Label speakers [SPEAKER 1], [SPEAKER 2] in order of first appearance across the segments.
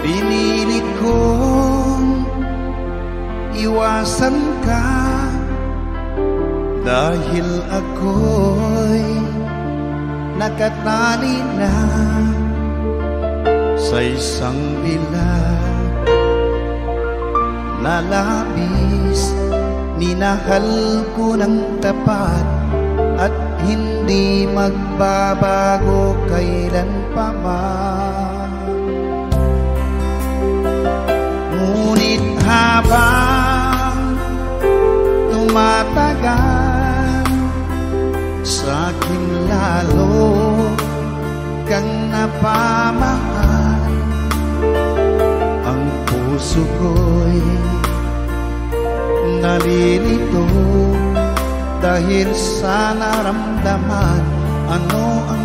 [SPEAKER 1] Pinilit kong iwasan ka dahil ako'y nakatali na sa isang dilag na labis. Minahal ko ng tapat at hindi magbabago kailan pa man. Ngunit habang tumatagal, sa'kin lalo kang napamahal. Ang puso ko'y nalilito dahil sa naramdaman. Ano ang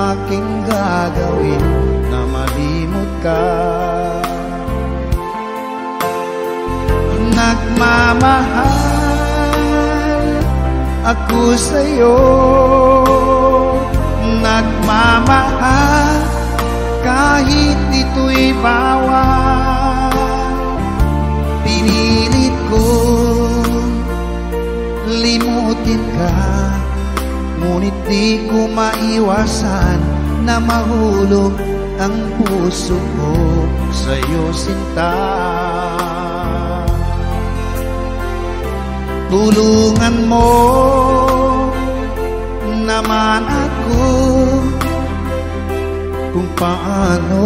[SPEAKER 1] aking gagawin na malimot ka? Nagmamahal ako sa'yo, nagmamahal kahit ito'y bawal. Pinilit ko limutin ka, ngunit di ko maiwasan na mahulog ang puso ko sa'yo, sinta. Tulungan mo naman ako kung paano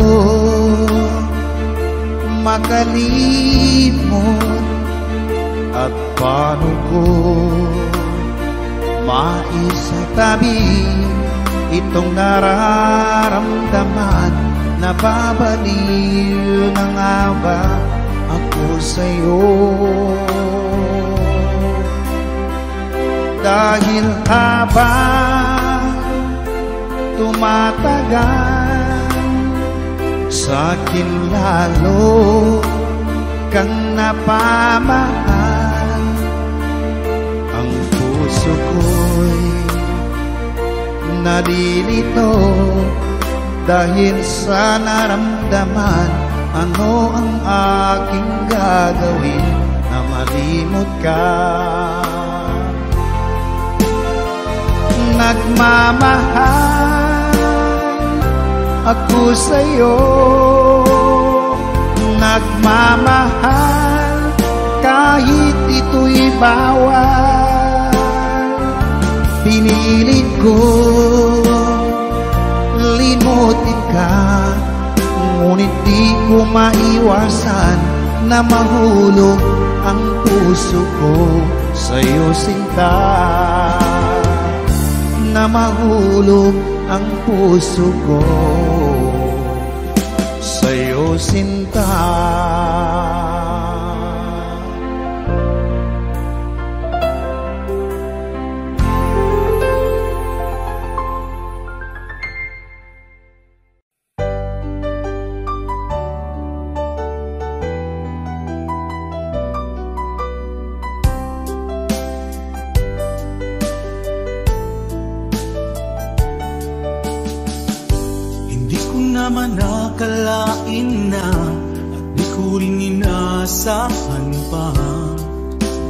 [SPEAKER 1] makalimot at paano ko maisatabi itong nararamdaman. Nababaliw na nga ba ako sa'yo? Dahil habang tumatagal, sa'kin lalo kang napamahal. Ang puso ko'y nalilito dahil sa naramdaman. Ano ang aking gagawin na malimot ka? Nagmamahal ako sa'yo, nagmamahal kahit ito'y bawal. Pinilit ko limutin ka, ngunit di ko maiwasan na mahulog ang puso ko sa'yo, sinta. Na mahulog ang puso ko sa'yo, sinta.
[SPEAKER 2] naman nakalain na at di ko rin inaasahan pa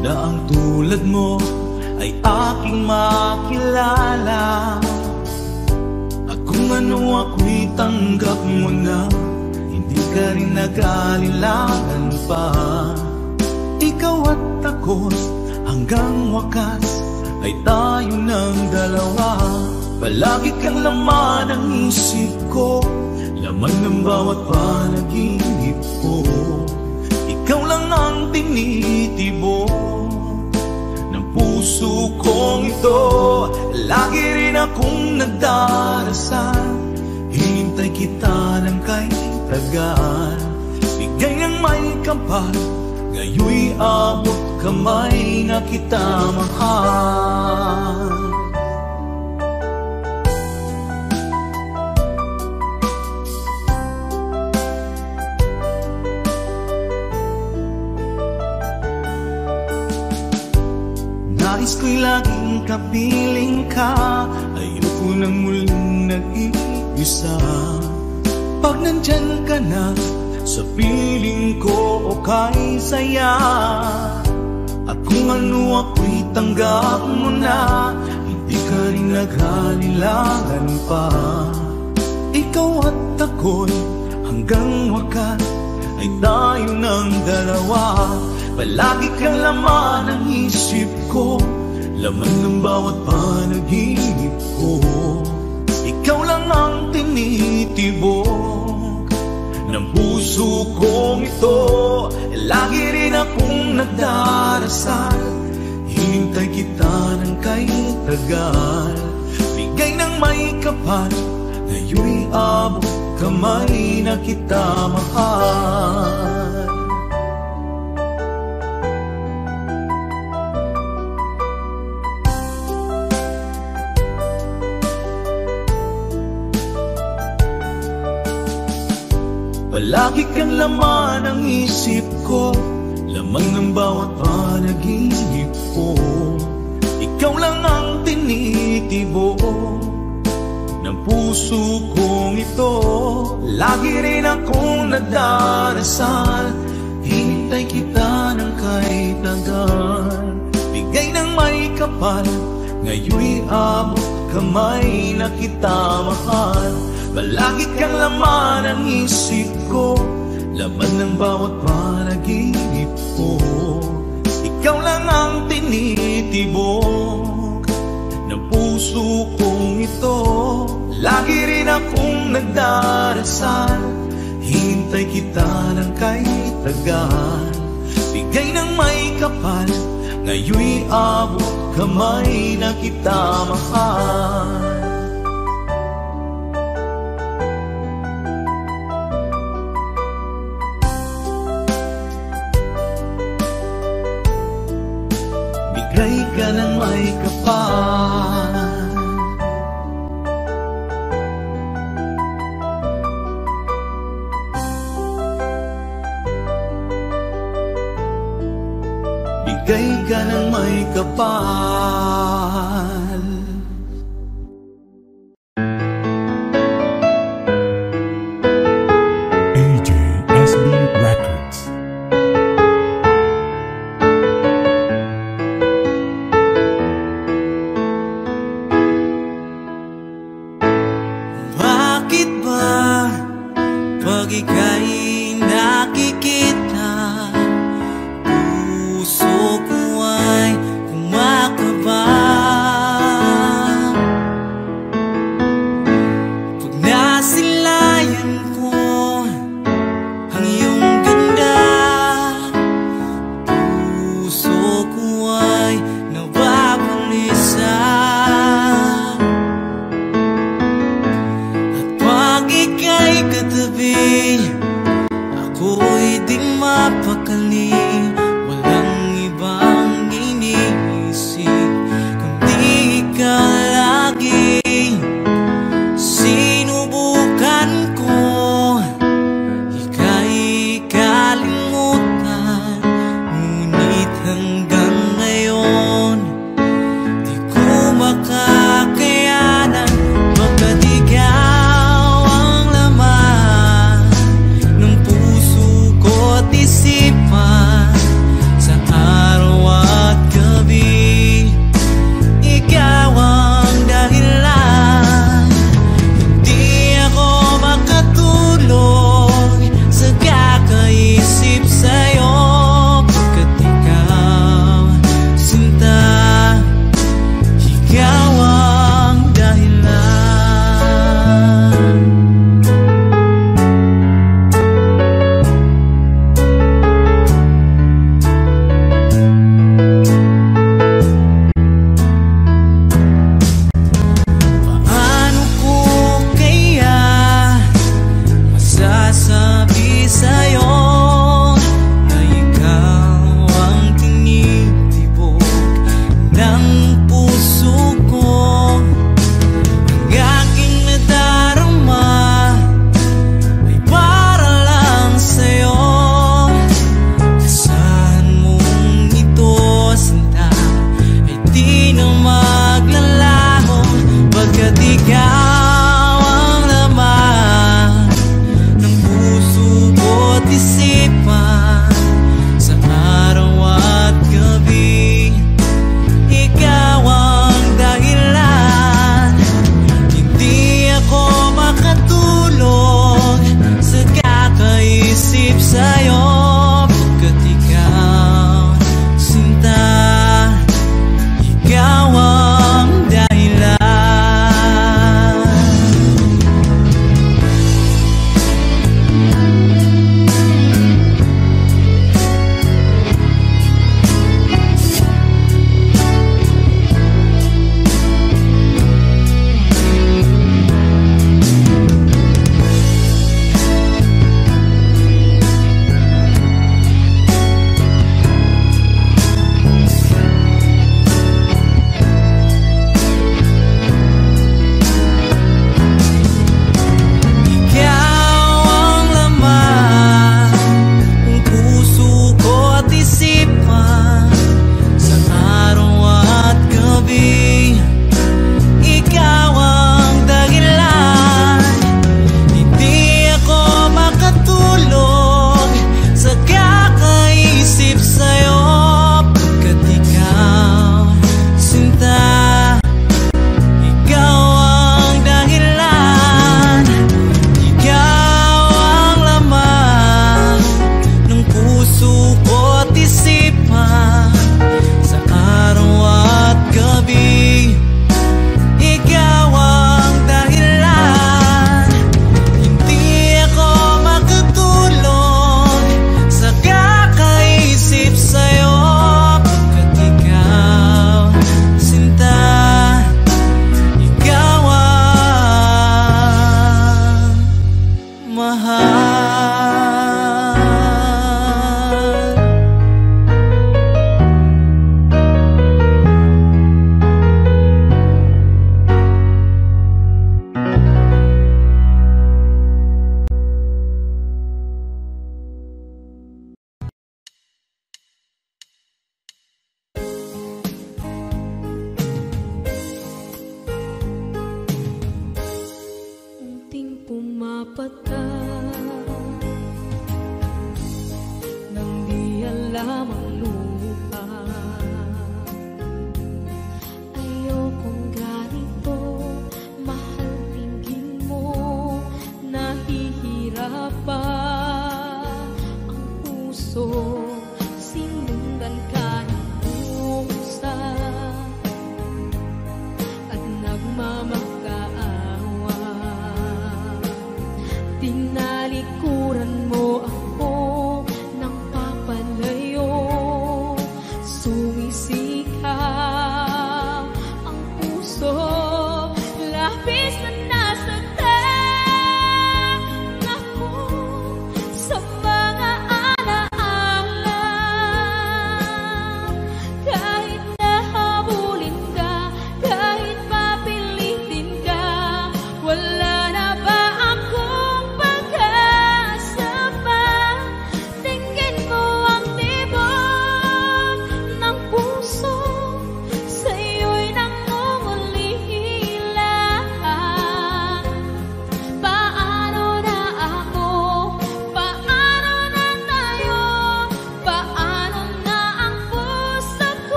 [SPEAKER 2] na ang tulad mo ay aking makilala. At kung ano ako'y tanggap mo na, hindi ka rin nag-alilangan pa. Ikaw at ako hanggang wakas ay tayo ng dalawa. Palagi kang laman ng isip ko, laman ng bawat panaginip ko. Ikaw lang ang tinitibo ng puso kong ito. Lagi rin akong nagdarasal, hinintay kita ng kay tagal. Bigay ng may kapal, ngayoy abot kamay na kita mahal. Nais ko'y laging kapiling ka, ayoko nang muling nag-iisa. Pag nandyan ka na sa piling ko o kay saya. At kung ano ako'y tanggap mo na, hindi ka rin naghalilangan pa. Ikaw at ako'y hanggang wakas ay tayo ng dalawa. Palagi kang laman ng isip ko, laman ng bawat panaginip ko. Ikaw lang ang tinitibok ng puso kong ito. Lagi rin akong nagdarasal, hinintay kita ng kay tagal. Bigay ng may kapal, ngayon'y abot kamay na kita mahal. Palagi kang laman ng isip ko, laman ng bawat panaginip ko. Ikaw lang ang tinitibok ng puso kong ito. Lagi rin akong nagdarasal, hinintay kita ng kay tagal. Bigay ng may kapal, ngayon'y abot kamay na kita mahal. Palagi kang laman ng isip ko, laman ng bawat panaginip ko. Ikaw lang ang tinitibok ng puso kong ito. Lagi rin akong nagdarasal, hintay kita ng kay tagal. Bigay ng may kapal, ngayon'y abot kamay na kita mahal. Bigay ka ng may kapal, bigay ka ng may kapal.
[SPEAKER 3] AJSB Records.
[SPEAKER 2] Bakit ba pag ika'y nakikita, puso ko ay kumakaba? Pag nasilayan ko ang iyong ganda, puso ko ay nababalisa. At pag ika'y katabi,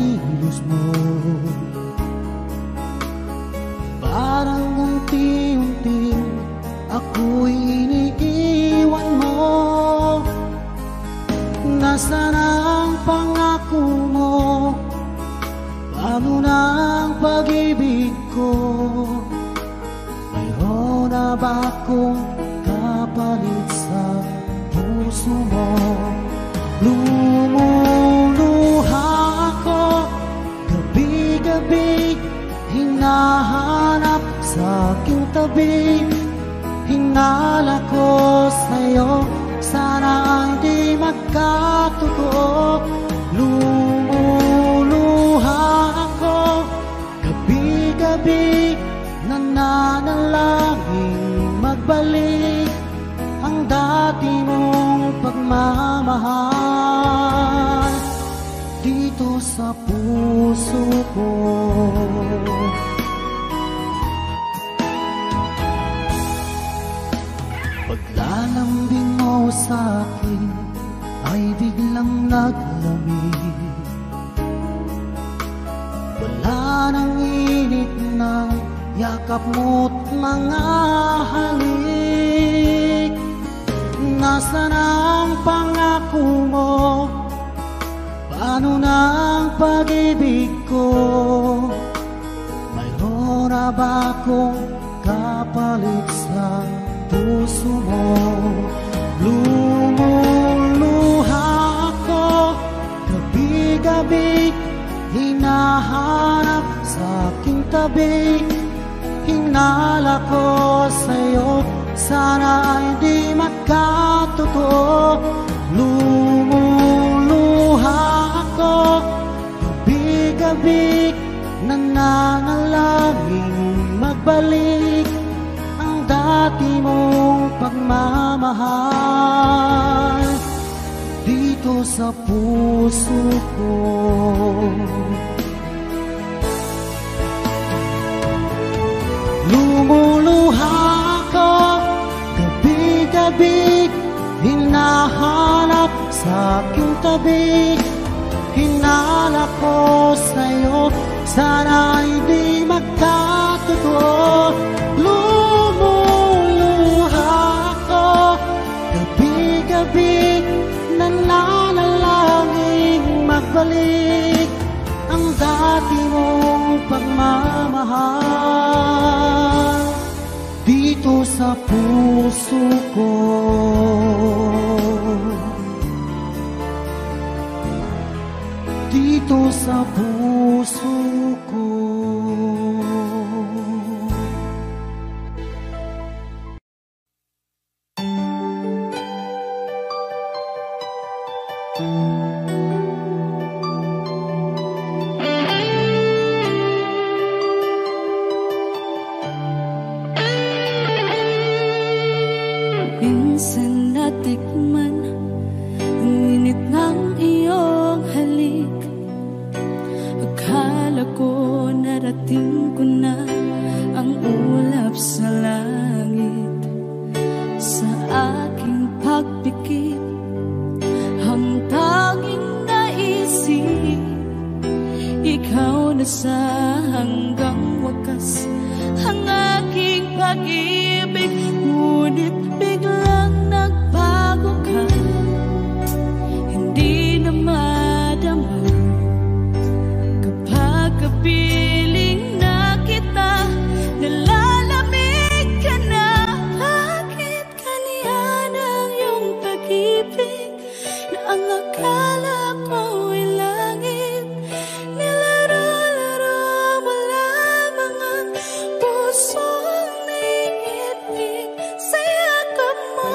[SPEAKER 1] kilos mo. Parang unti-unti ako'y iniiwan mo. Nasaan ang pangako mo? Paano na ang pag-ibig ko? Mayroon na ba akong kapalit sa puso mo? Lumuluha ako gabi-gabi, hinahanap sa aking tabi. Hinala ko sa'yo, sana hindi magkatotoo. Lumuluha ako gabi-gabi, nananalangin magbalik ang dati mong pagmamahal dito sa puso ko. Paglalambing mo sa'kin ay biglang naglamig. Wala nang init na yakap mo't mga halik. Nasaan ang pangako mo? Paano na ang pag-ibig ko? Mayroon na ba akong kapalit sa puso mo? Lumuluha ako gabi-gabi, hinahanap sa aking tabi. Hinala ko sa'yo, sana hindi magkatotoo. Lumuluha ako gabi-gabi, nananalangin magbalik ang dati mong pagmamahal dito sa puso ko. Lumuluha ako gabi-gabi, hinahanap sa aking tabi. Hinala ko sa'yo, sana hindi magkatotoo. Lumuluha ako gabi-gabi, nananalangin magbalik ang dati mong pagmamahal dito sa puso ko. Dito sa puso ko.
[SPEAKER 4] Minsan natikman ang init ng iyong halik. Akala ko narating ko na ang ulap sa langit. Sa aking pagpikit, ang tanging naisip, ikaw na sa hanggang wakas ang aking pag-ibig. Ngunit biglang nagbago ka, hindi na madama kapag kapiling na kita. Nalalamig ka na, bakit kaniyan ang iyong pag-ibig na ang akala ko ay langit? Nilaro-laro mo lamang ang pusong naiibig sa yakap mo.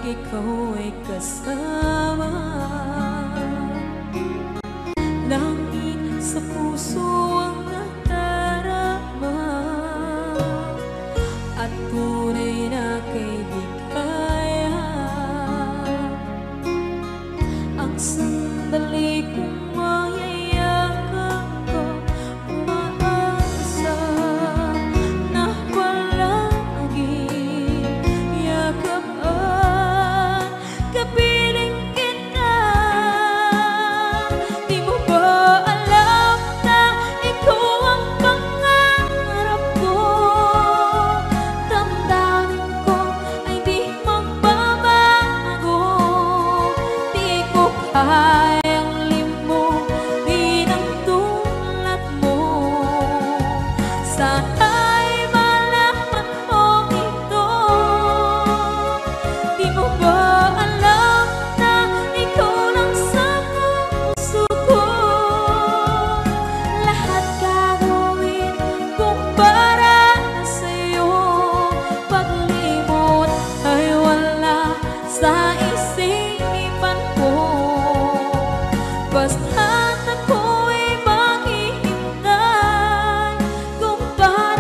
[SPEAKER 4] ikaw ay kasama. Langit sa puso ang nadarama, at tunay na kaibigan. Ang sandali kong mayayakap ko, umaasa na palaging yakapaan, kapiling kita. Di mo ba alam na ikaw ang pangarap ko? Damdamin ko ay di magbabago. Di ko kayang limutin ang tulad mo. Sana'y malaman mo ito. Di mo ba alam na ikaw lang sa puso ko? Lahat gagawin kung para sa'yo. Paglimot ay wala sa isipan ko. Basta't ako'y maghihintay kung para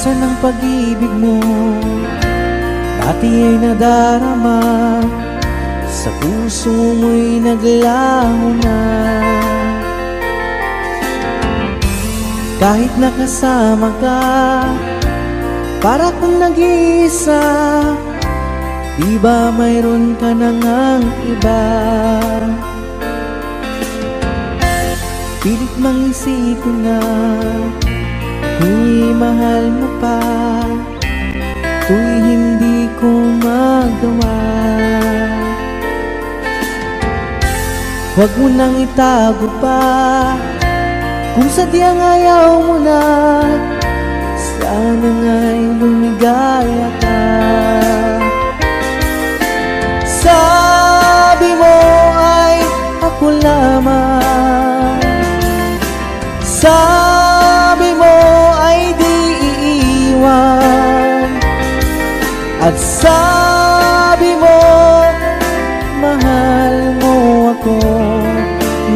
[SPEAKER 1] Nasaan ang pag-ibig mo? Dati ay nadarama, sa puso mo'y naglaho na. Kahit nakasama ka, para kung nag-iisa, di ba mayroon ka na ngang iba? Pilit mang isipin na di mahal mo pa, to'y hindi ko magawa. Huwag mo nang itago pa, kung sadyang ayaw mo na, sana nga'y lumigaya ka. Sabi mo ay ako lamang, sabi mo ay di iiwan, at sabi mo mahal mo ako.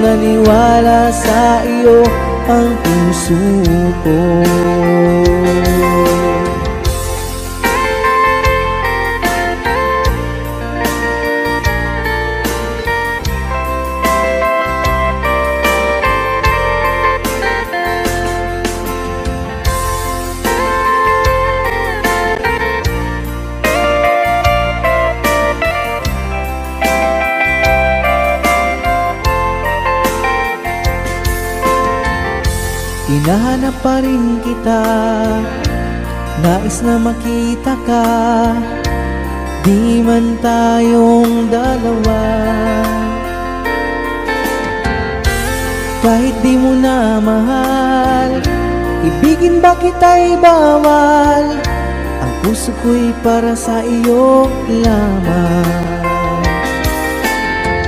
[SPEAKER 1] Naniwala sa iyo ang puso ko. Hinahanap pa rin kita, nais na makita ka, di man tayong dalawa. Kahit di mo na mahal, ibigin ba kita'y bawal, ang puso ko'y para sa iyo lamang.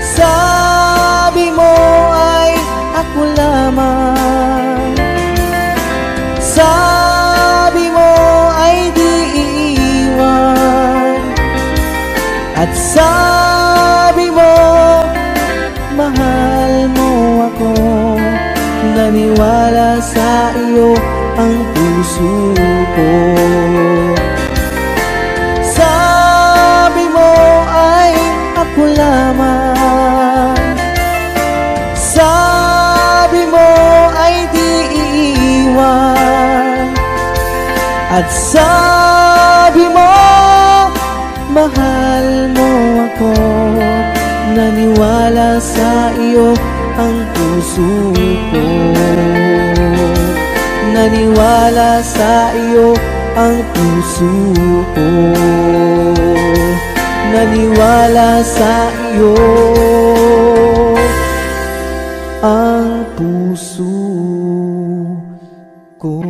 [SPEAKER 1] Sabi mo ay ako lamang, sabi mo ay di iiwan, at sabi mo mahal mo ako. Naniwala sa iyo ang puso ko. Sabi mo ay ako lamang, sabi mo ay di iiwan, at sabi mo mahal mo ako. Naniwala sa iyo ang puso ko. Naniwala sa iyo ang puso ko. Naniwala sa iyo ang puso ko.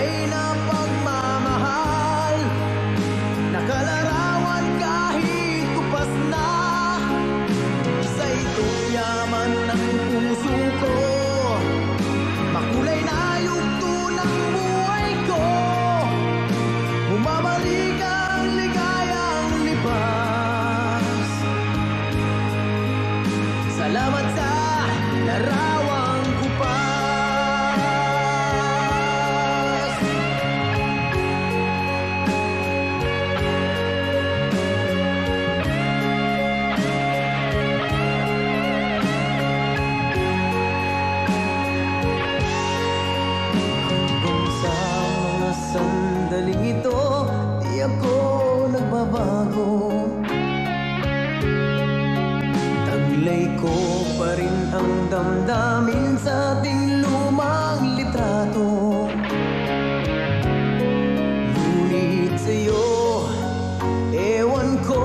[SPEAKER 1] tunay na pagmamahal. Nakalarawan kahit kupas na, sa itong yaman ng puso ko. Makulay na yugto ng buhay ko, bumabalik ang ligayang libas. Salamat sa larawang kupas. Hanggang sa mga sandaling ito, di ako nagbabago. Taglay ko pa rin ang damdamin sa ating lumang litrato. Ngunit sa'yo, ewan ko,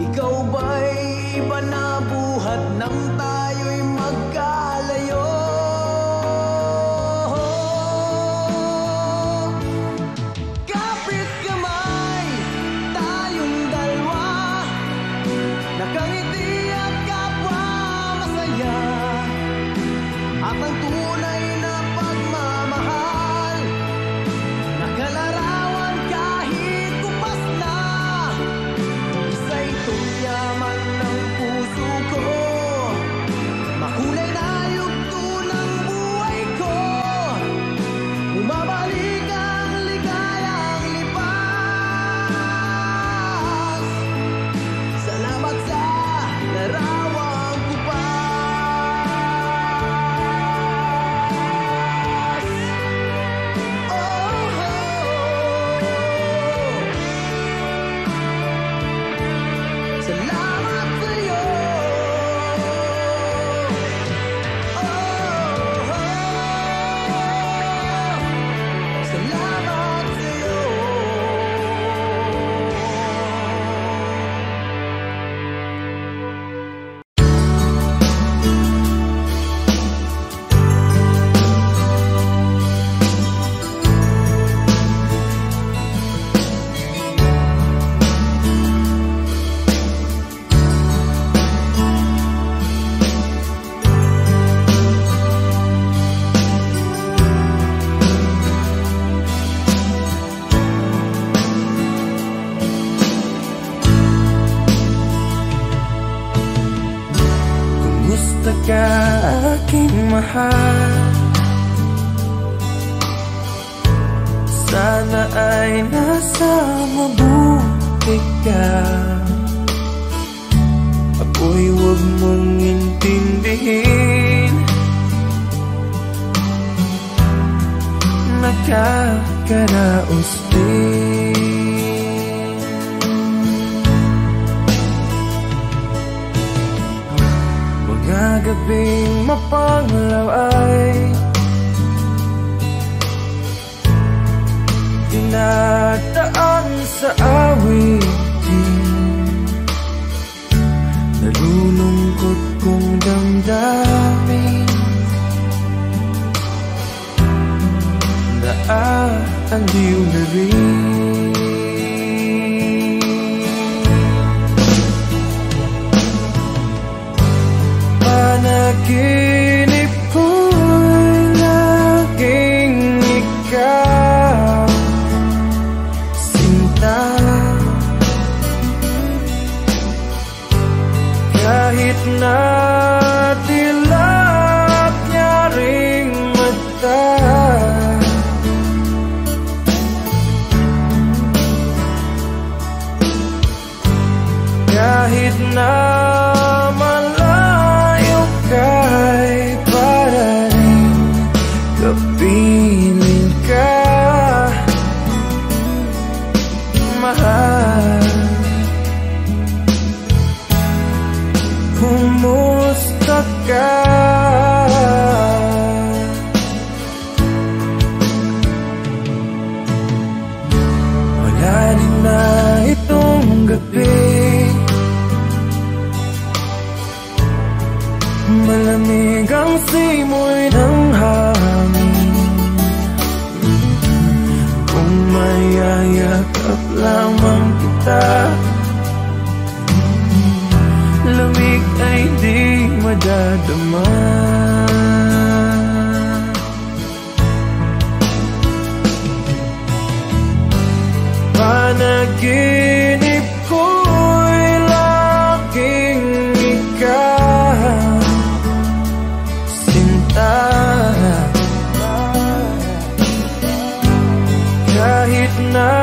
[SPEAKER 1] ikaw ba'y iba na buhat nang tayo'y magkalayo? Kapit kamay, tayong dalawa, nakangiti at kapwa masaya. At ang tunay na pagmamahal, nakalarawan kahit kupas na, sa itong yaman ng puso ko. Makulay na yugto ng buhay ko, bumabalik ang ligayang lipas. Salamat sa larawang kupas. Oh, salamat sa'yo. Salamat sa'yo.
[SPEAKER 5] Kumusta ka, aking mahal? Sana ay nasa mabuti ka. Ako'y huwag mong intindihin, nakakaraos din. Mga gabing mapanglaw ay dinadaan sa awitin. Nalulungkot kong damdamin, naaaliw na rin. Panaginip ko'y laging ikaw, sinta. Kahit na dilap niya ring mata, kahit na malayo ka'y para rin kapiling ka, mahal. Kumusta ka? Wala din na itong gabi, malamig ang simoy ng hangin. mayayakap lamang kita. Lamig ay di madadama. Panaginip ko'y laging ikaw, sinta. Kahit na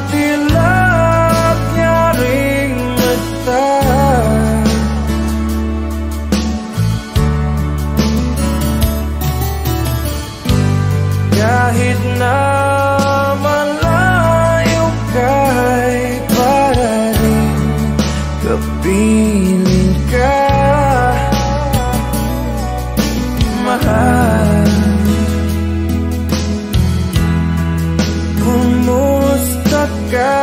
[SPEAKER 5] dilag niya ring mata, kahit na malayo ka'y para rin kapiling ka, mahal. Kumusta ka?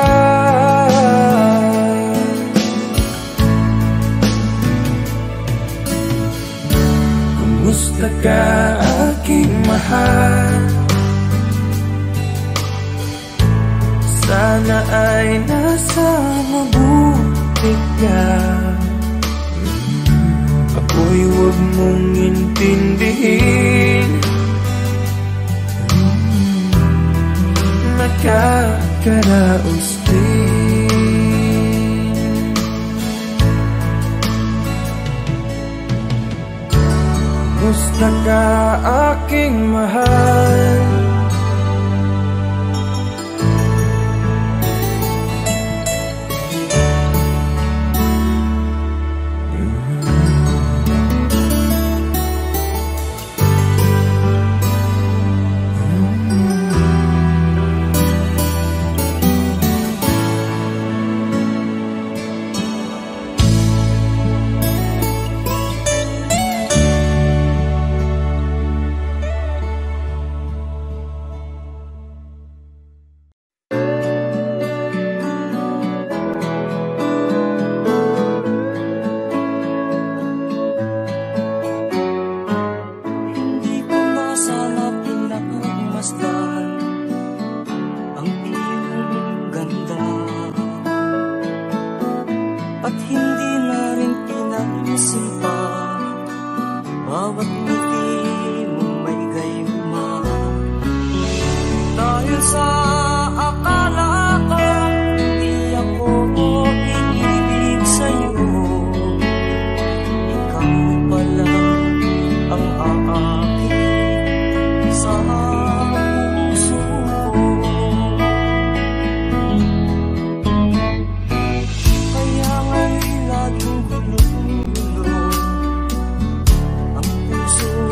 [SPEAKER 5] Kumusta ka, aking mahal? Sana ay nasa mabuti ka. Ako'y huwag mong intindihin, nakakaraos din. Kumusta ka, aking mahal?
[SPEAKER 6] Puso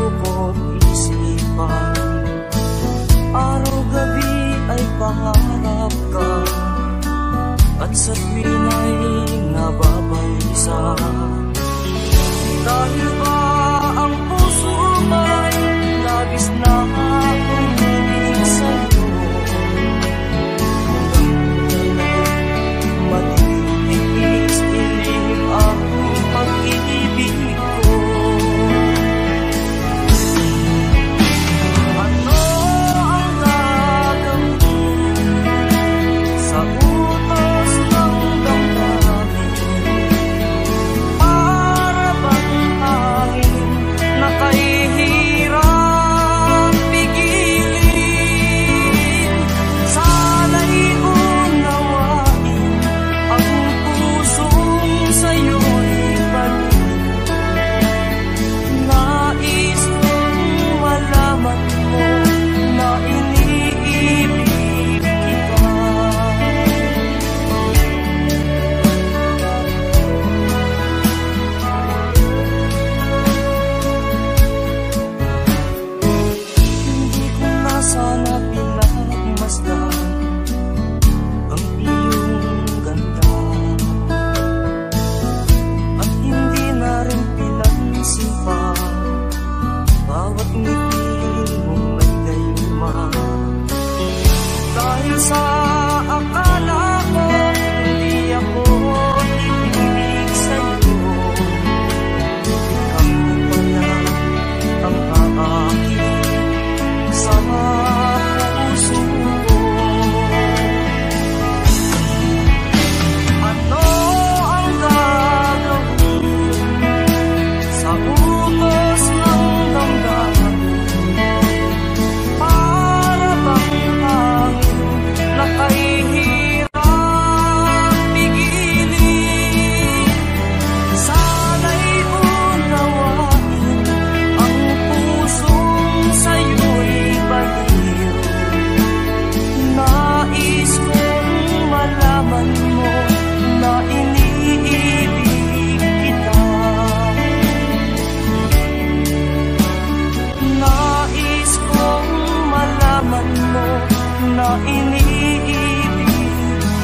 [SPEAKER 6] iniibig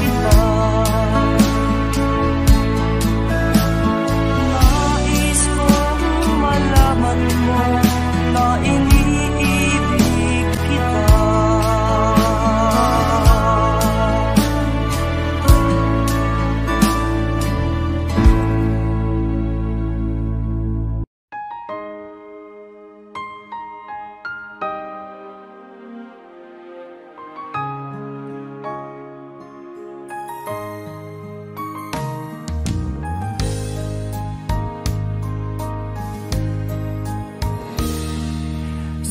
[SPEAKER 6] kita. Nais kong malaman mo na iniibig kita.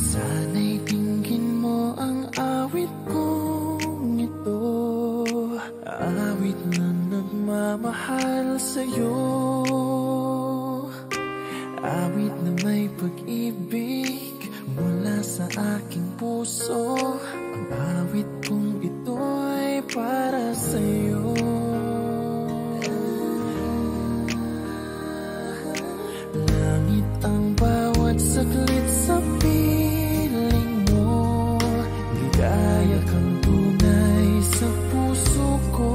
[SPEAKER 5] Sana'y tingin mo ang awit kong ito, awit na nagmamahal sa'yo, awit na may pag-ibig mula sa aking puso. Ang awit kong ito'y para sa'yo. Langit ang bawat saglit sa piling mo, ligaya kang tunay sa puso ko.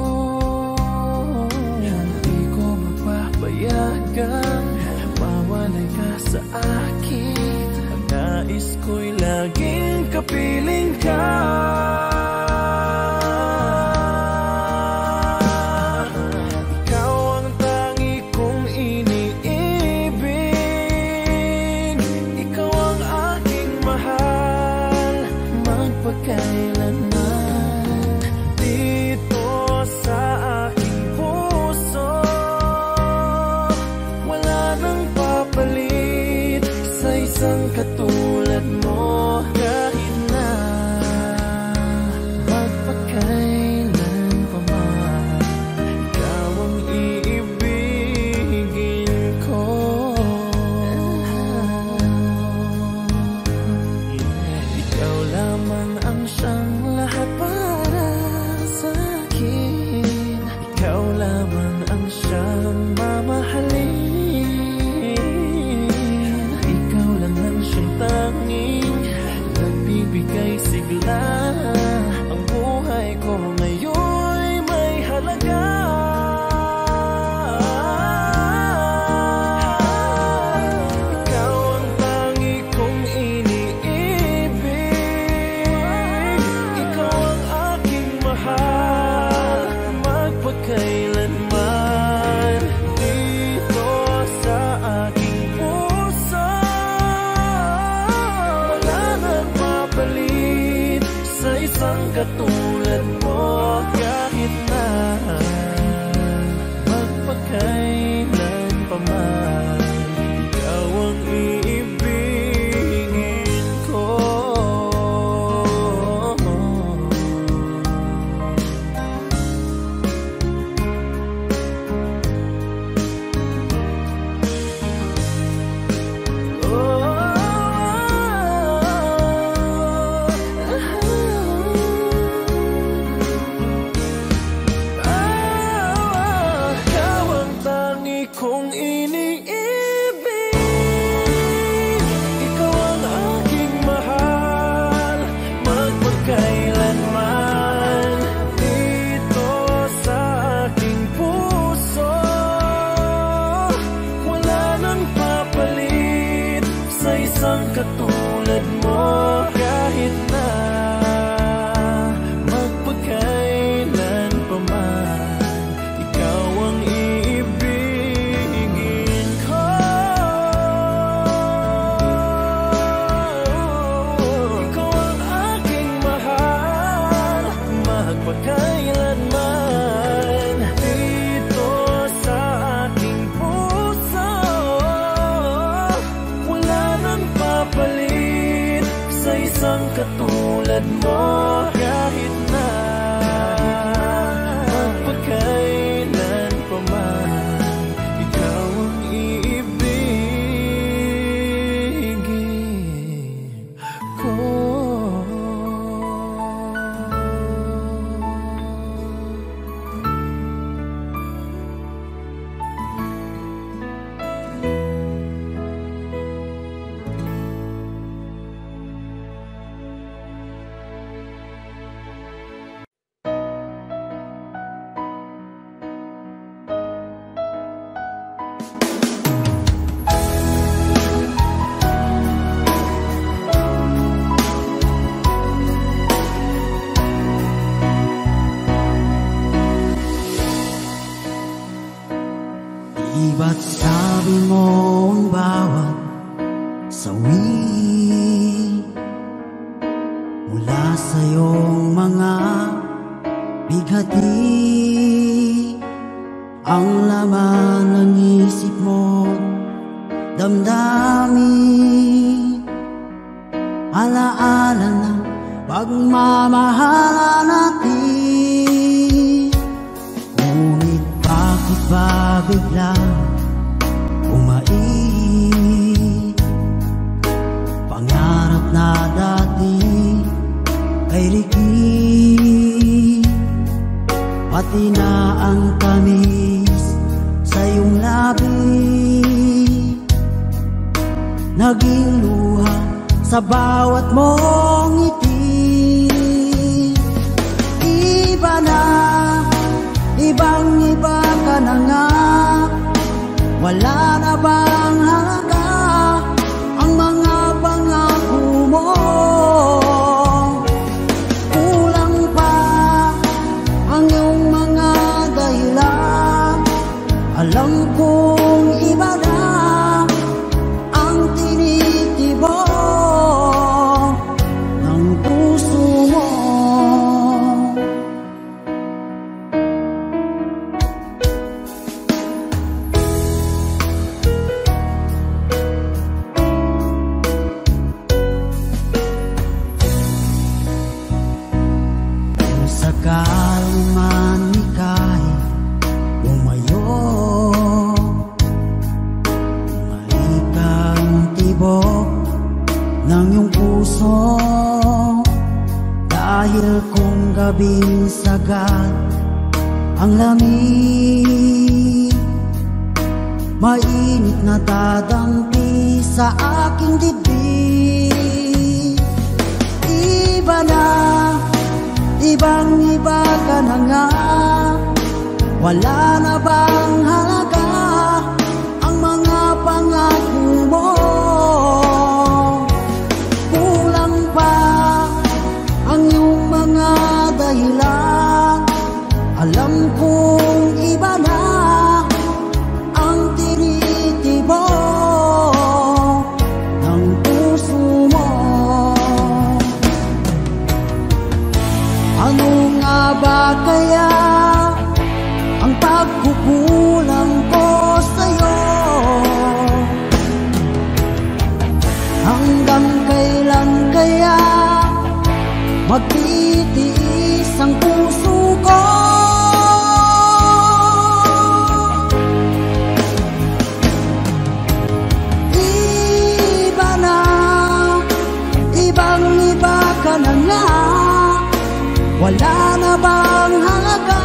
[SPEAKER 5] Hindi ko mapapayagan mawalay ka sa akin. Ang nais ko'y laging kapiling ka. Ikaw ang tangi kong iniibig, ikaw ang aking mahal magpakailanman. Dito sa aking puso wala nang papalit sa isang katulad mo. Kahit na magpakailan pa man, ikaw ang iibigin ko. Ikaw lamang ang siyang lahat para sa akin. Ikaw lamang ang siyang mamahalin. Ikaw lang ang siyang tanging nagbibigay sigla. Ang buhay ko ngayon'y may halaga. Ikaw ang tangi kong iniibig, ikaw ang aking mahal magpakailanman. Dito sa aking puso wala nang mapalit sa isang katulad mo. Kahit na magpakailan pa man, ikaw ang iibigin ko. Ikaw ang tangi kong iniibig, ikaw ang aking mahal magpakailanman. Dito sa aking puso wala nang papalit sa isang katulad mo. Kahit na magpakailan pa man, ikaw ang iibigin ko. Ikaw ang aking mahal magpakailanman. Dito sa aking puso wala nang papalit sa isang katulad mo. Kahit na magpakailan pa man, ikaw ang iibigin ko.
[SPEAKER 7] Marami mula sa iyong mga bighati ang laman ng isip mo, damdamin, alaala ng pagmamahalan natin. Ngunit bakit ba biglang umait? Pangarap na dati ay liki, pati na ang tamis sa iyong labi, naging luha sa bawat mong ngiti. Iba na, ibang-iba ka na nga, wala na bang halaga ang mga pangako mo? Kulang pa ang iyong mga dahilan, alam kong iba na ang tinitibok ng puso mo. Kung sakali man ika'y umayo, maikang tibok ng iyong puso, dahil kung gabing sagad ang lamig, mainit na dadampi sa aking dibdib. Iba na, ibang-iba ka na nga, wala na bang halaga ang mga pangako mo? Kulang pa ang iyong mga dahilan, alam kong iba na ang tinitibok ng puso mo. Ano nga ba kaya ang pagkukulang ko sa'yo? Hanggang kailan kaya magtitiis ang puso ko? Iba na, ibang-iba ka na nga, wala na bang halaga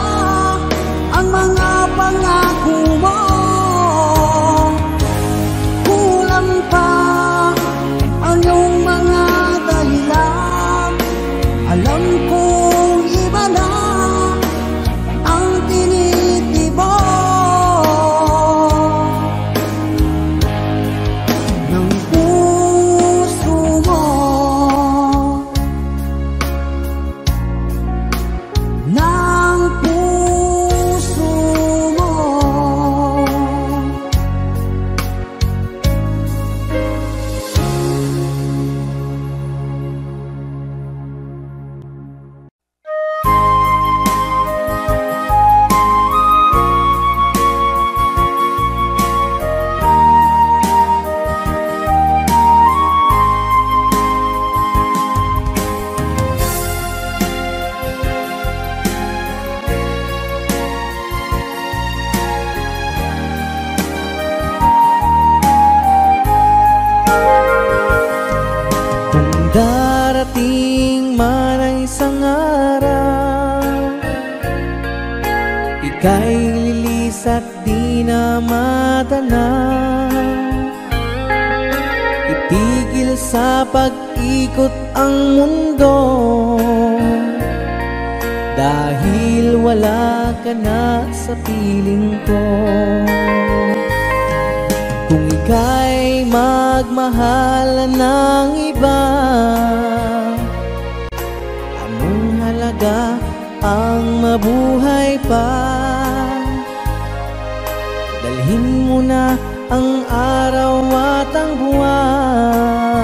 [SPEAKER 7] ang mga pangako mo? Kulang pa ang iyong mga dahilan, alam kong iba na ang tinitibok ng puso mo. Ng puso mo.
[SPEAKER 1] Kung darating man ang isang araw, ika'y lilis at di na matanaw, itigil sa pag-ikot ang mundo, dahil wala ka na sa piling ko. Kung ika'y magmahal ng iba, anong halaga ang mabuhay pa? Dalhin mo na ang araw at ang buwan,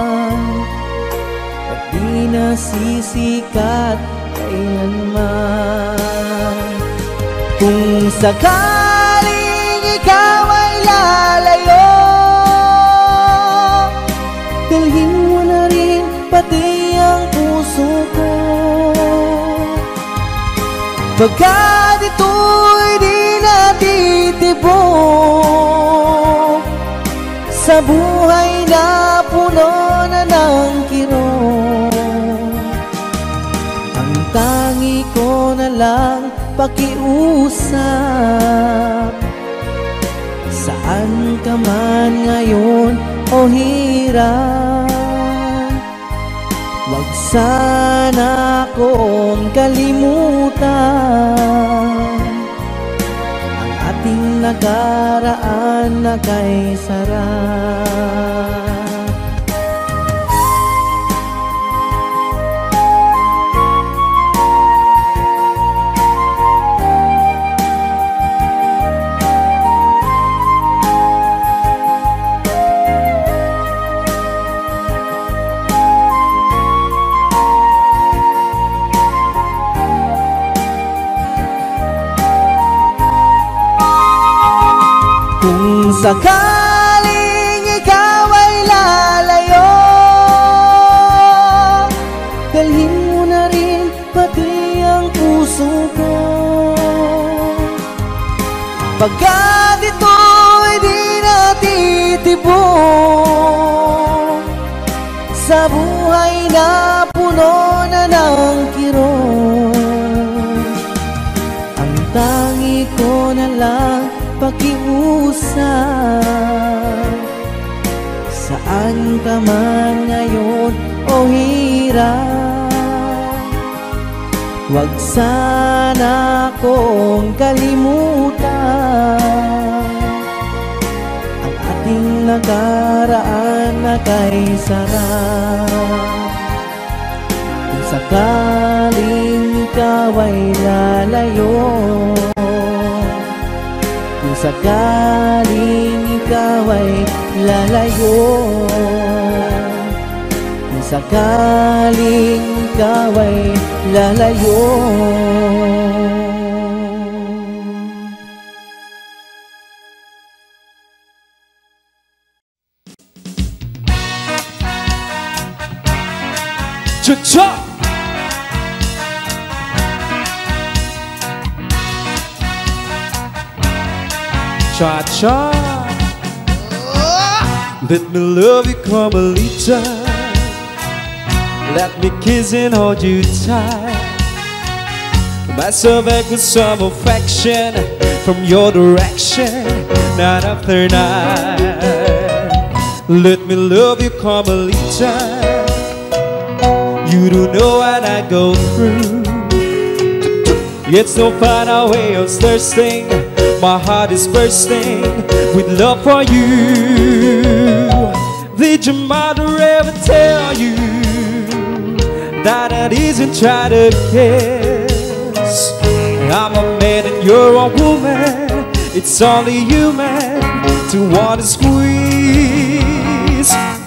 [SPEAKER 1] masisikat kailanman. Kung sakaling ikaw ay lalayo, dalhin mo na rin pati ang puso ko. Pagkat ito'y di natitibok sa buhay na puno na ng kirot, ang tangi ko na lang pakiusap. Saan ka man ngayon o hirap, wag sana akong kalimutan ang ating nakaraan na kay sarap. Kung sakaling ikaw ay lalayo, dalhin mo na rin pati ang puso ko. Pagkat ito'y di natitibok sa buhay na puno na ng kirot, ang tangi ko na lang pakiusap. Saan ka man ngayon o hirap, wag sana akong kalimutan ang ating nakaraan na kay sarap. Kung sakaling ikaw ay lalayo, kung sakaling ikaw ay lalayo, kung sakaling ikaw ay lalayo.
[SPEAKER 5] Cha-cha! Cha-cha! Let me love you, Carmelita. Let me kiss and hold you tight. Myself back with some affection from your direction, night after night. Let me love you, Carmelita. You don't know what I go through. It's no final way of thirsting. My heart is bursting with love for you. Did your mother ever tell you that it isn't try to kiss? I'm a man and you're a woman. It's only human to want to squeeze.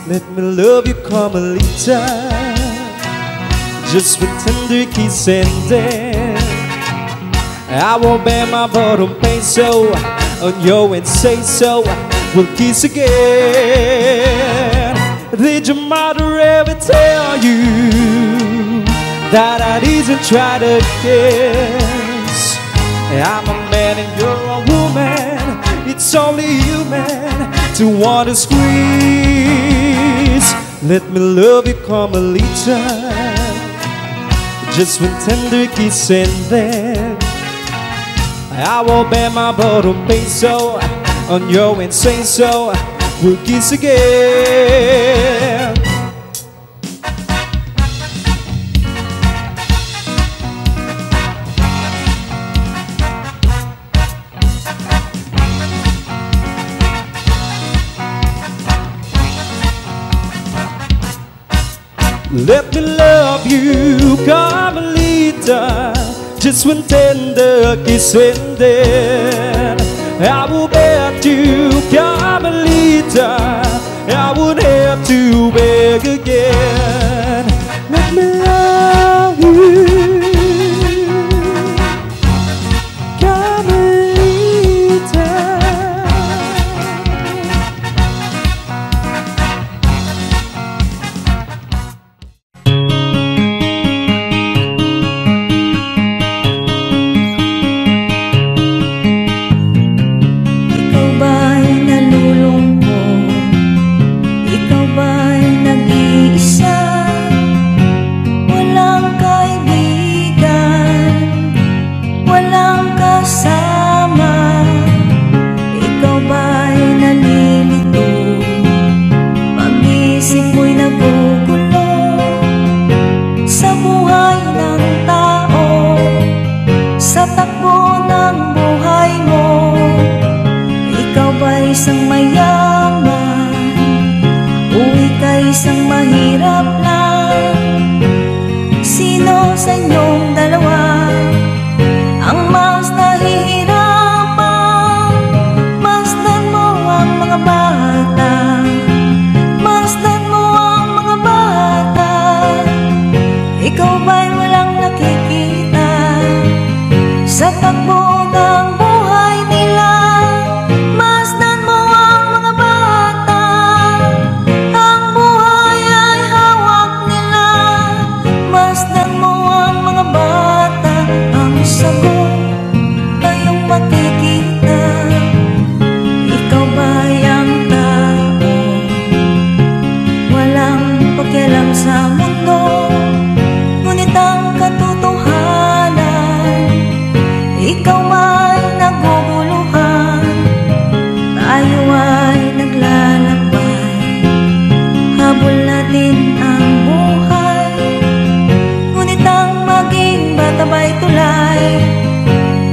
[SPEAKER 5] Let me love you, Carmelita, just with tender kiss and then I will bear my bottom peso on you and say so. We'll kiss again. Did your mother ever tell you that I didn't try to kiss? I'm a man and you're a woman. It's only human to want to squeeze. Let me love you, Carmelita, just with tender kiss and then I will bear my bottom peso on your and say so. We'll kiss again. Let me love you, Carmelita, just one tender kiss and then I will bet you, Carmelita, I won't have to beg again. Let me love
[SPEAKER 4] hirap lang. Sino sa inyong dalawa ang mas nahihirapan? Masdan mo ang mga bata, masdan mo ang mga bata. Ikaw ba'y walang nakikita sa takbo ng buhay nila? Masdan mo ang mga bata, ang buhay ay hawak nila. Masdan mo ang mga bata, ang sagot ay iyong makikita. Ikaw ba'y ang tao, walang pakialam sa mundo, ngunit ang katotohanan, ikaw ay naguguluhan. Tayo ay naglalakbay, habol natin ang buhay, ngunit ang maging bata ba'y tulay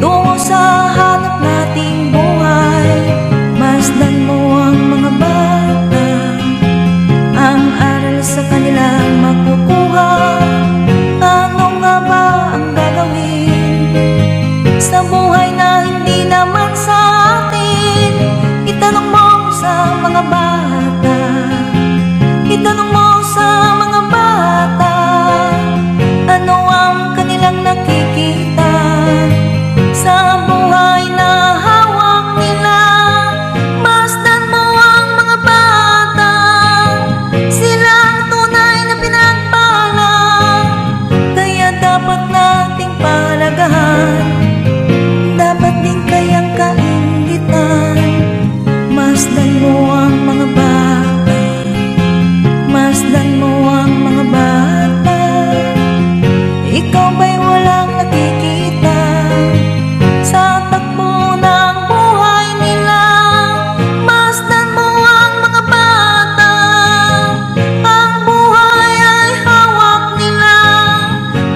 [SPEAKER 4] tungo sa hanap nating buhay. Masdan mo ang mga bata, ang aral sa kanilang makukuha. Ano nga ba ang gagawin sa buhay na hindi naman sa atin? Itanong mo sa mga bata, itanong mo sa mga bata, ano ang kanilang nakikita sa buhay na hawak nila. Masdan mo ang mga bata, sila ang tunay na pinagpala, kaya dapat nating palagahan, dapat din kayang kaingitan. Masdan mo ang mga bata, masdan mo ang mga bata. Ikaw ba'y walang nakikita sa takbo ng buhay nila? Masdan mo ang mga bata, ang buhay ay hawak nila.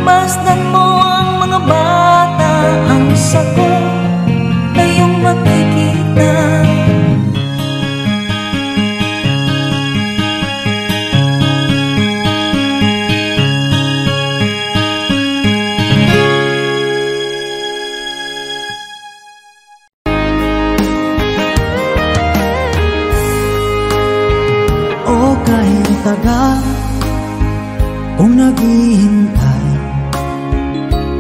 [SPEAKER 4] Masdan mo ang mga bata, ang sagot ay iyong makikita.
[SPEAKER 7] O kahit tagal kung naghihintay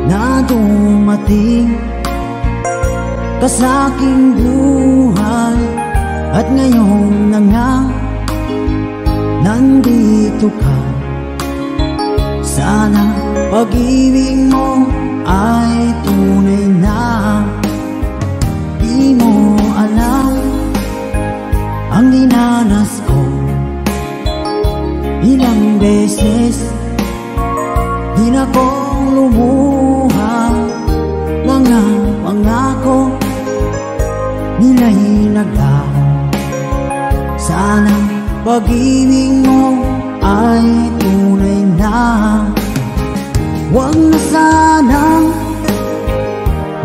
[SPEAKER 7] na dumating ka sa aking buhay, at ngayon na nga nandito ka. Sana pag-ibig mo ay tunay na. Di mo alam ang dinanas ko, ilang beses din akong lumuha. Mga pangako nila'y naglaho. Sana pag-ibig mo ay tunay na. Huwag na sanang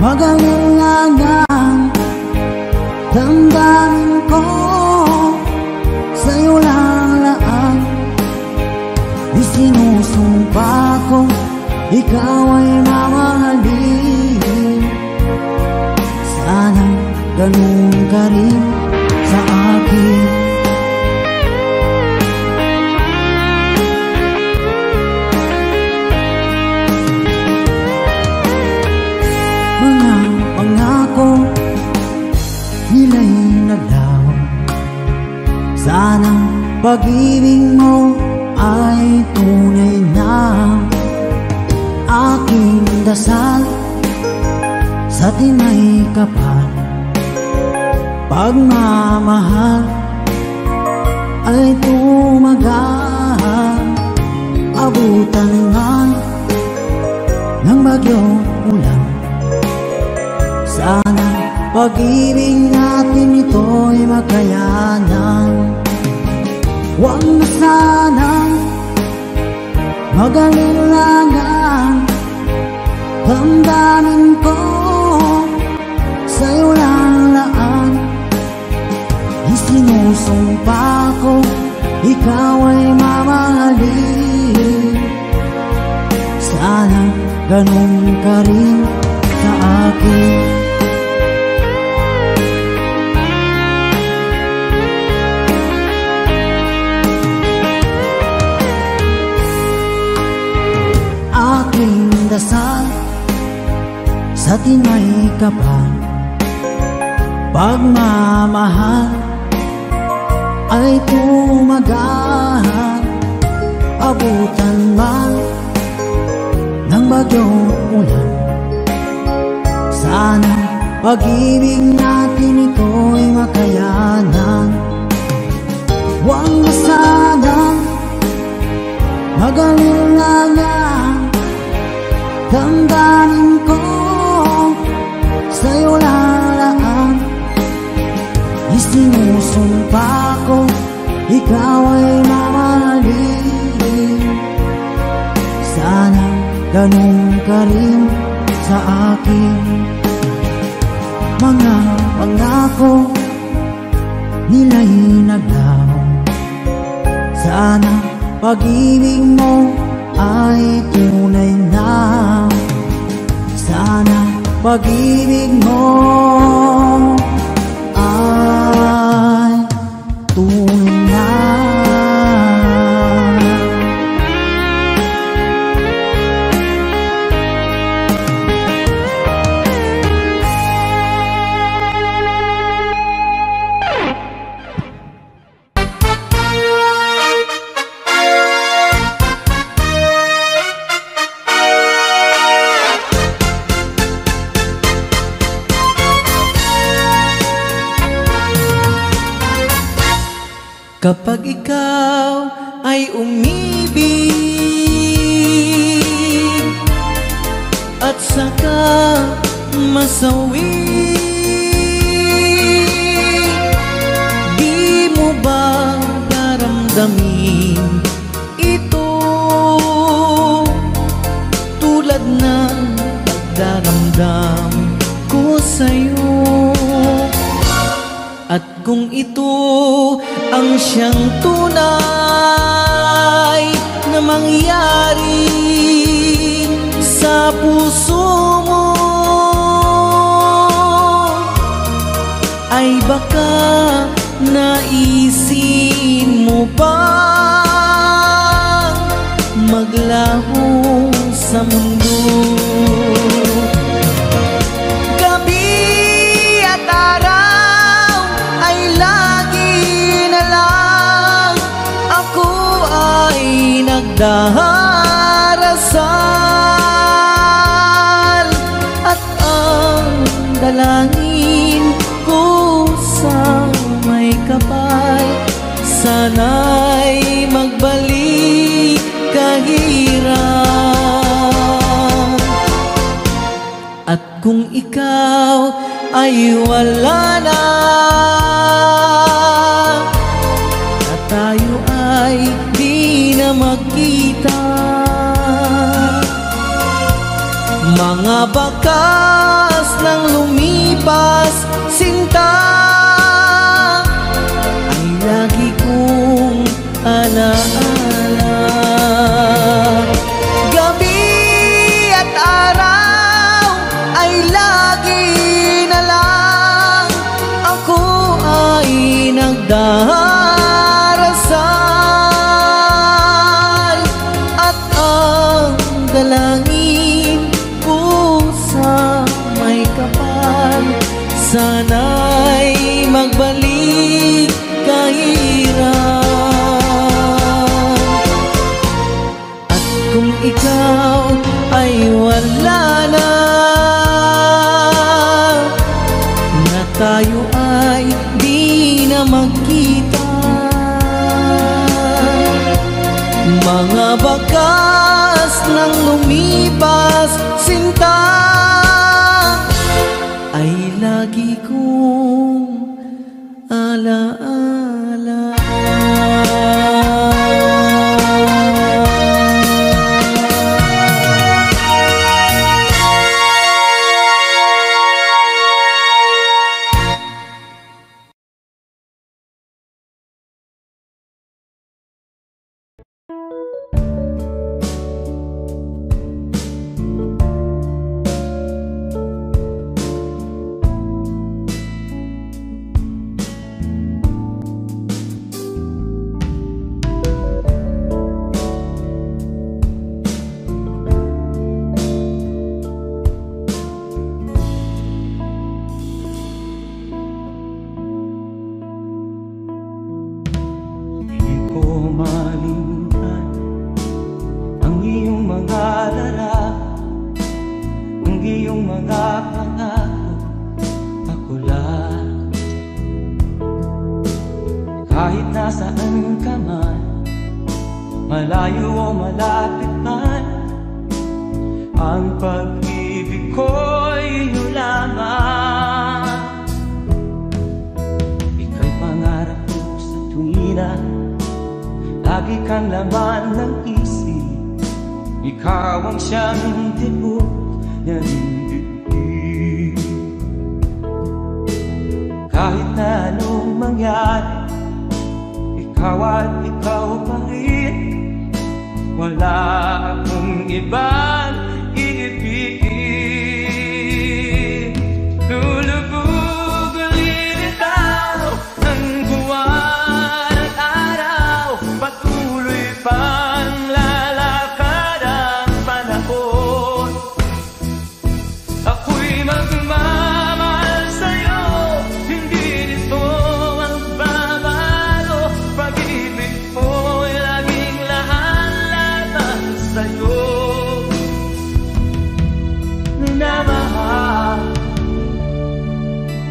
[SPEAKER 7] mag-alinlangan, damdamin ko sa'yo lang laan. Isinusumpa ko ikaw ay mamahalin. Sana ganun ka rin sa akin. Mga pangako nila'y naglaho. Sana pag-ibig mo ay tunay na. Aking dasal sa tinay kapal, pagmamahal ay tumagal. Abutan man ng bagyong ulan, sana pag-ibig natin ito'y makayanan. Huwag na sanang mag-alinlangan, damdamin ko sa'yo lang laan. Isinusumpa ko ikaw ay mamahal. ganun ka rin sa akin. Aking dasal sa tinay kapal, pagmamahal ay tumagahan, abutan man ng bagyong ulan. Sana pag-ibig natin ito'y makayanan. Huwag na sanang mag-alilangan, damdamin ko sa'yo lalaan. Isinusumpa ko, ikaw ay mamahalin. Sana ganun ka rin sa akin. Mga pangako nila'y naglaho. Sana pag-ibig mo ay tunay na. Sana pag-ibig mo ay tunay na.
[SPEAKER 1] Kapag ikaw ay umibig at saka masawi, di mo ba naramdamin ito tulad ng pagdaramdam ko sa'yo? At kung ito ang siyang tunay na mangyari sa puso mo, ay baka naisin mo bang maglaho sa mundo? Nagdarasal at ang dalangin ko sa may kapal, sana'y magbalik kahirap. At kung ikaw ay wala na, at tayo ay di na magkita, mga bakas ng lumipas sinta ay lagi kong alaala. Gabi at araw ay lagi na lang ako ay nagdarasal at ang dalangin ko sa may kapal, sana'y magbalik kahirap. At kung ikaw ay wala na, na tayo ay di na magkita, mga bakas ng lumipas sinta ay lagi kong alaala.
[SPEAKER 6] malayo o malapit man, ang pag-ibig ko'y iyong lamang. Ika'y pangarap ko sa tuwina, lagi kang laman ng isip. Ikaw ang siyang tibok ng dibdib. Kahit na anong mangyari, ikaw at ikaw pa rin. Wala akong ibang iibigin. Lulubog lilitaw ang buwan at araw, patuloy pang lalakad ang panahon. Ako'y magmamahal sa'yo, hindi nito magbabago. Pag-ibig ko'y laging lahat sa'yo. Minamahal,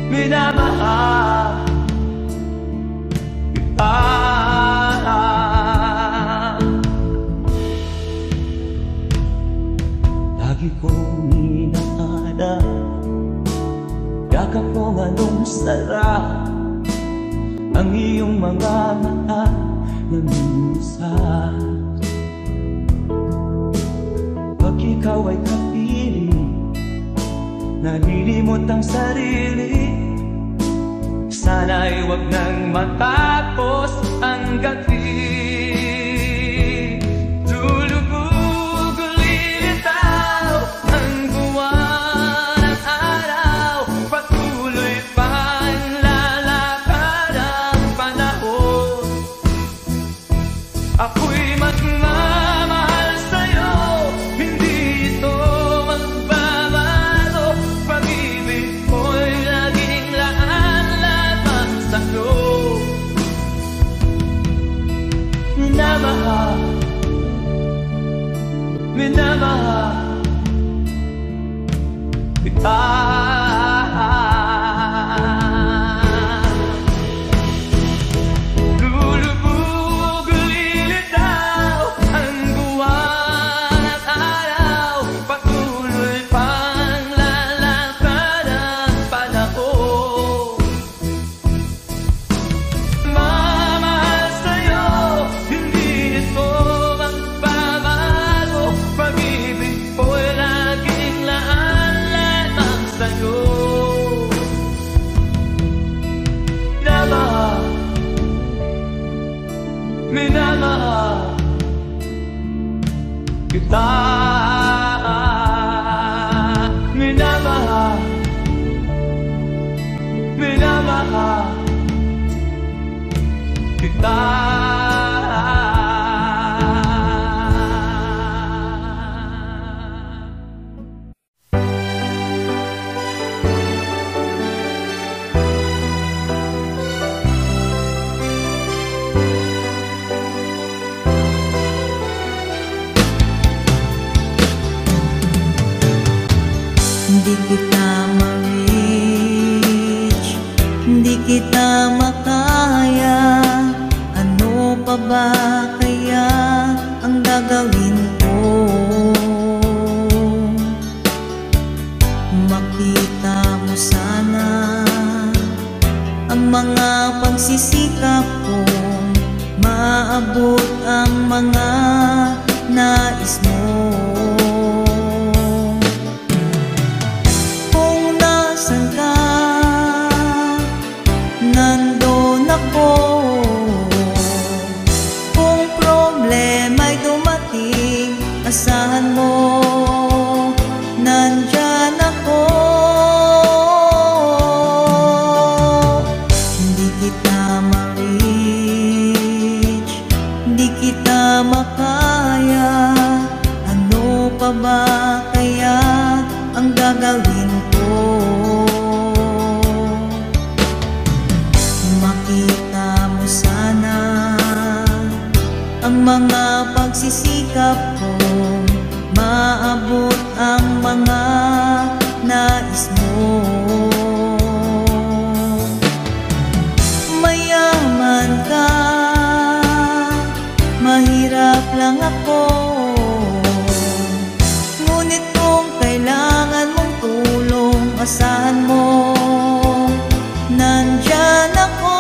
[SPEAKER 6] minamahal kita. Lagi kong inaalala, yakap mong anong sarap, ang iyong mga mata na minsan. Pag ikaw ay kapiling, nalilimot ang sarili. Sana'y wag nang matapos ang gabi. Lulubog lilitaw ang buwan at araw, patuloy pang lalakad ang panahon. Ako'y magmamahal sa'yo, hindi ito magbabago. Pag-ibig ko'y laging laan-lamang sa'yo. Minamahal, minamahal kita. Lulubog lilitaw ang buwan at araw, patuloy pang lalakad ang panahon. Mamahal sa'yo, hindi ito magbabago. Pag-ibig ko'y laging laan-lamang sa'yo. Minamahal, minamahal kita. Minamahal, minamahal kita.
[SPEAKER 7] Hindi kita ma-reach, hindi kita makaya. Ano pa ba kaya ang gagawin ko? Makita mo sana ang mga pagsisikap ko, maabot ang mga nais mo. Kung nasan ka, nandun ako. Kung problema'y dumating, asahan mo, nandyan ako. Hindi kita ma-reach, hindi kita makaya. Ano pa ba kaya ang gagawin ko? Makita mo sana ang mga pagsisikap ko, maabot ang mga nais mo. Mayaman ka, mahirap
[SPEAKER 8] lang ako. Ngunit kung kailangan mong tulong, asahan mo, nandyan ako.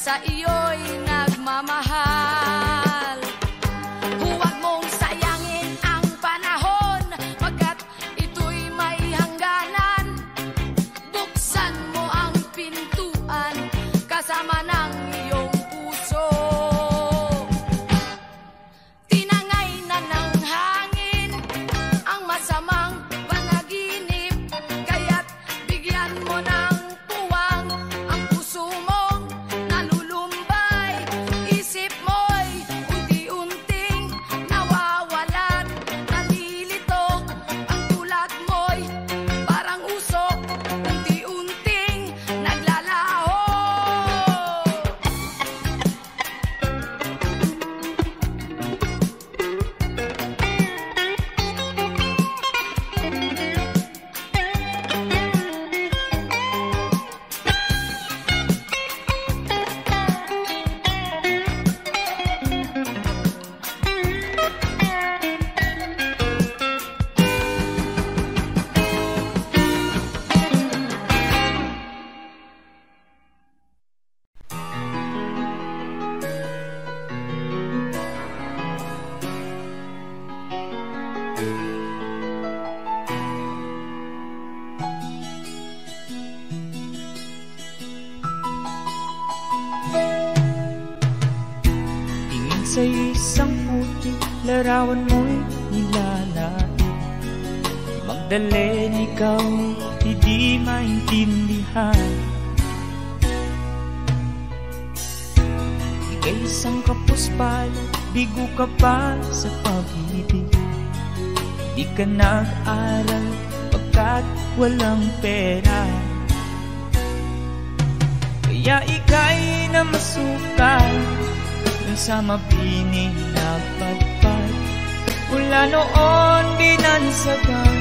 [SPEAKER 4] Sa iyo'y nagmamahal. Huwag mong sayangin ang panahon, pagkat ito'y may hangganan. Buksan mo ang pintuan kasama ng iyong puso. Tinangay na ng hangin ang masamang panaginip, kaya't bigyan mo ng puwang ang puso mo.
[SPEAKER 6] Sa isang putik, larawan mo'y nilalait. Magdalena, ikaw hindi maintindihan. Ika'y isang kapuspalad, bigo ka pa sa pag-ibig. Di ka nag-aral pagkat walang pera. Kaya ika'y namasukan dun sa mabining na padpad. Mula noon binansagan,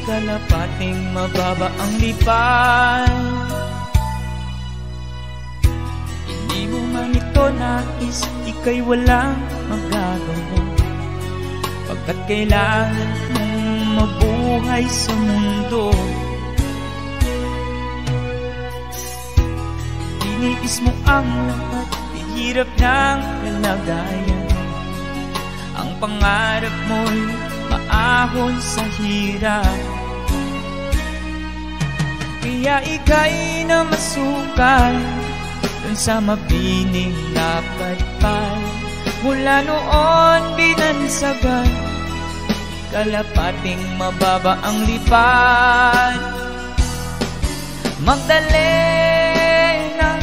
[SPEAKER 6] kalapating mababa ang lipad. Hindi mo man ito nais, ika'y walang magagawa, pagkat kailangan mong mabuhay sa mundo. Iniis mo ang lahat, hirap ng kalagayan. Ang pangarap mo'y maahon sa hirap. Kaya ika'y namasukan dun sa mabining na padpad. Mula noon binansagan, kalapating mababa ang lipad. Magdalena,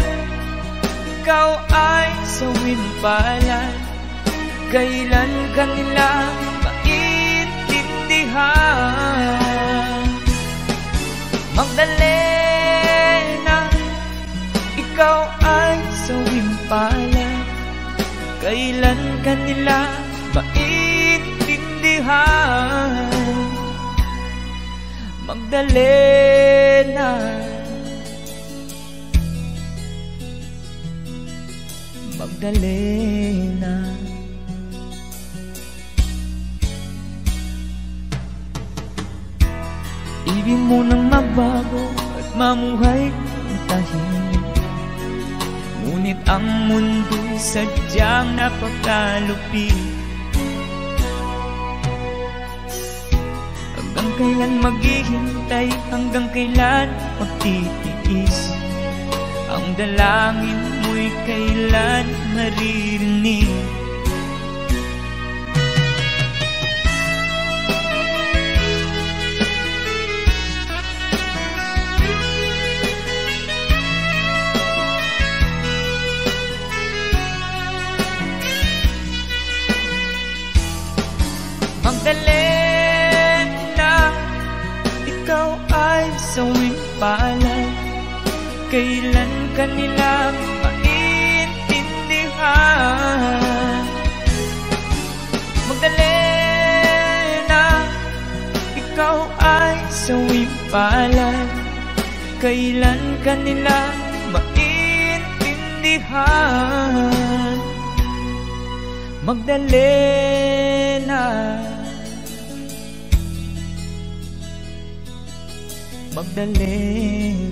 [SPEAKER 6] ikaw ay sawimpalan. Kailan ka nila maintindihan? Magdalena, ikaw ay sawimpalan. Kailan ka nila maintindihan? Magdalena, Magdalena. Ibig mo nang magbago at mamuhay ng tahimik, ngunit ang mundo'y sadyang napakalupit. Hanggang kailan maghihintay, hanggang kailan magtitiis? Ang dalangin mo'y kailan maririnig? Magdalena, ikaw ay sawimpalan. Kailan ka nila maintindihan? Magdalena, ikaw ay sawimpalan. Kailan ka nila maintindihan? Magdalena, Magdalena.